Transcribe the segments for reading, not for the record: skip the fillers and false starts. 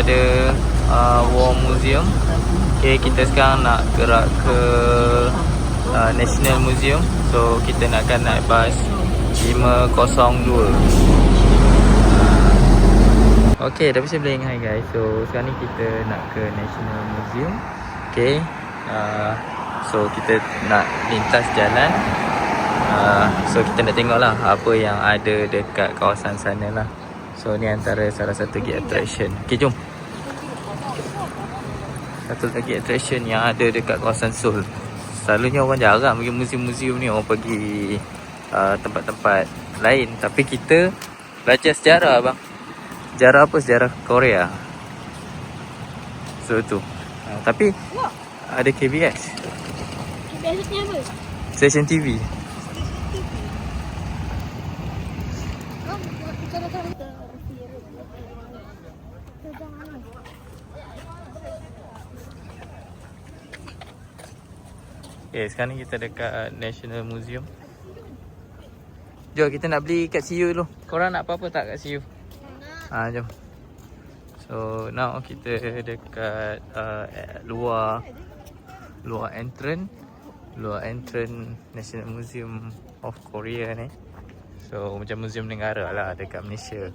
daripada War Museum. Okay, kita sekarang nak gerak ke National Museum. So kita nakkan naik bas 502. Okay, dah bisa bling. Hai guys. So sekarang ni kita nak ke National Museum. Okay, so kita nak lintas jalan. So kita nak tengok lah apa yang ada dekat kawasan sana lah. So ni antara salah satu gate attraction. Okay, jom. Satu lagi attraction yang ada dekat kawasan Seoul. Selalunya orang jarang pergi museum-museum ni. Orang pergi tempat-tempat lain. Tapi kita belajar sejarah bang. Sejarah apa? Sejarah Korea. So tu. Tapi ada KBS. KBS ni apa? Stesen TV. Okay, sekarang ni kita dekat National Museum. Jom kita nak beli kat CU dulu. Korang nak apa-apa tak kat CU? Jom. So now kita dekat luar entrance National Museum of Korea ni. So macam museum negara lah dekat Malaysia.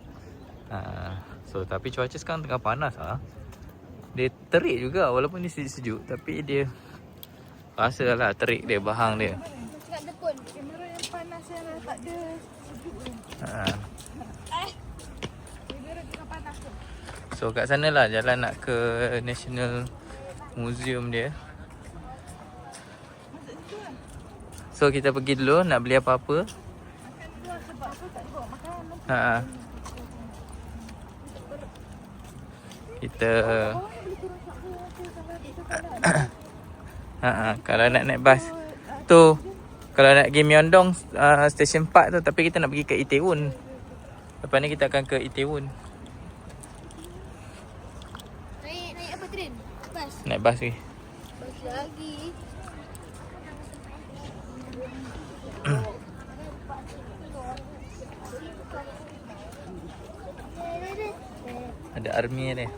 So tapi cuaca sekarang tengah panas lah. Dia terik juga walaupun ni sejuk-sejuk, tapi dia rasa lah terik dia, bahang dia. Cakap dekun, kamera yang panas yang tak ada sejuk ni. Kamera tengah panas tu. So kat sana lah jalan nak ke National Museum dia. So kita pergi dulu nak beli apa-apa. Sebab aku tak bawa makanan. Kita kalau nak naik bas tu, kalau nak pergi Myeongdong stesen 4 tu, tapi kita nak pergi ke Itaewon. Lepas ni kita akan ke Itaewon. Naik apa train? Bas? Naik bas lagi. Bas lagi. Ada army ni.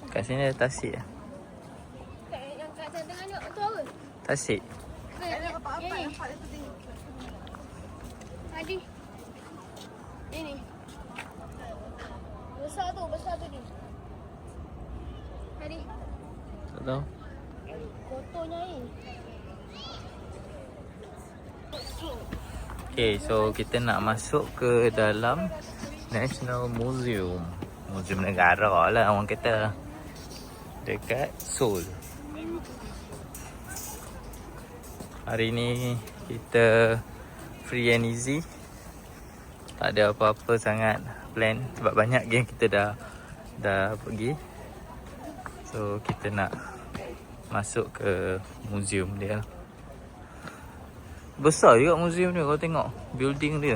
Kat sini ada tasik. Yang kat tengah ni tu apa? Tasik. Apa-apa nampak dia tu. Tadi. Ini. Besar tu ni. Tadi. Tak tahu. Fotonya ni. Okay, so kita nak masuk ke dalam National Museum. Museum negara lah orang kata. Dekat Seoul. Hari ni kita free and easy. Tak ada apa-apa sangat plan sebab banyak game kita dah pergi. So kita nak masuk ke museum dia. Besar juga museum ni, kau tengok building dia.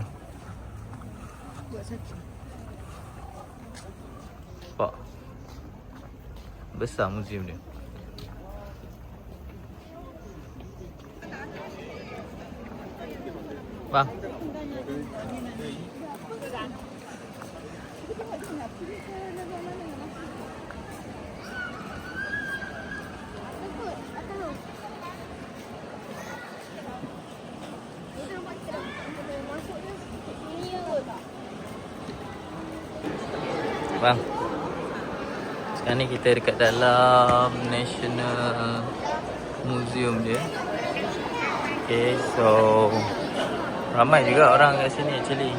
Buat satu. Nampak? Besar museum dia. Bang. Bang. Sekarang ni kita dekat dalam National Museum dia. Okay, so ramai juga orang kat sini actually.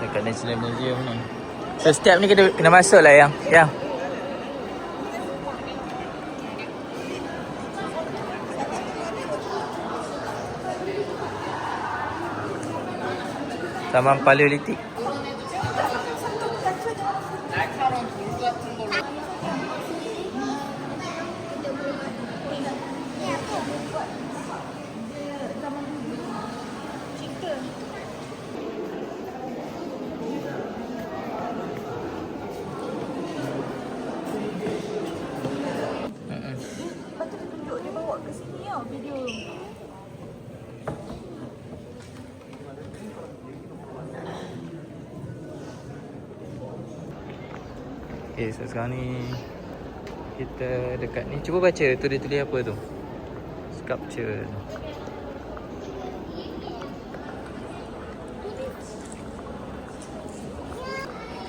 Dekat National Museum ni. So setiap ni kena masuk lah yang. Taman Paleolitik. Okay, so sekarang ni kita dekat ni. Cuba baca tu dia tulis apa tu. Sculpture.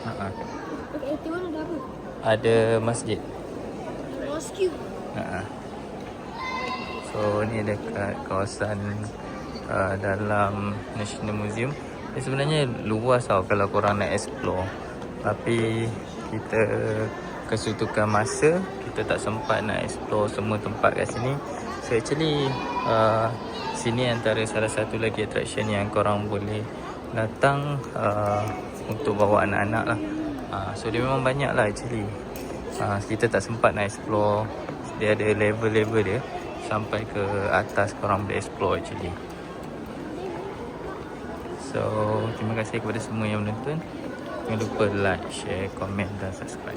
Ha. Okay, itu mana ada apa? Ada masjid. Mosque. Ha. So ni dekat kawasan dalam National Museum. Dia sebenarnya luas tau kalau korang nak explore. Tapi kita kesutukan masa, kita tak sempat nak explore semua tempat kat sini. So actually sini antara salah satu lagi attraction yang korang boleh datang untuk bawa anak-anak lah. So dia memang banyak lah actually. Kita tak sempat nak explore. Dia ada level-level dia sampai ke atas korang boleh explore actually. So terima kasih kepada semua yang menonton. Jangan lupa like, share, komen dan subscribe.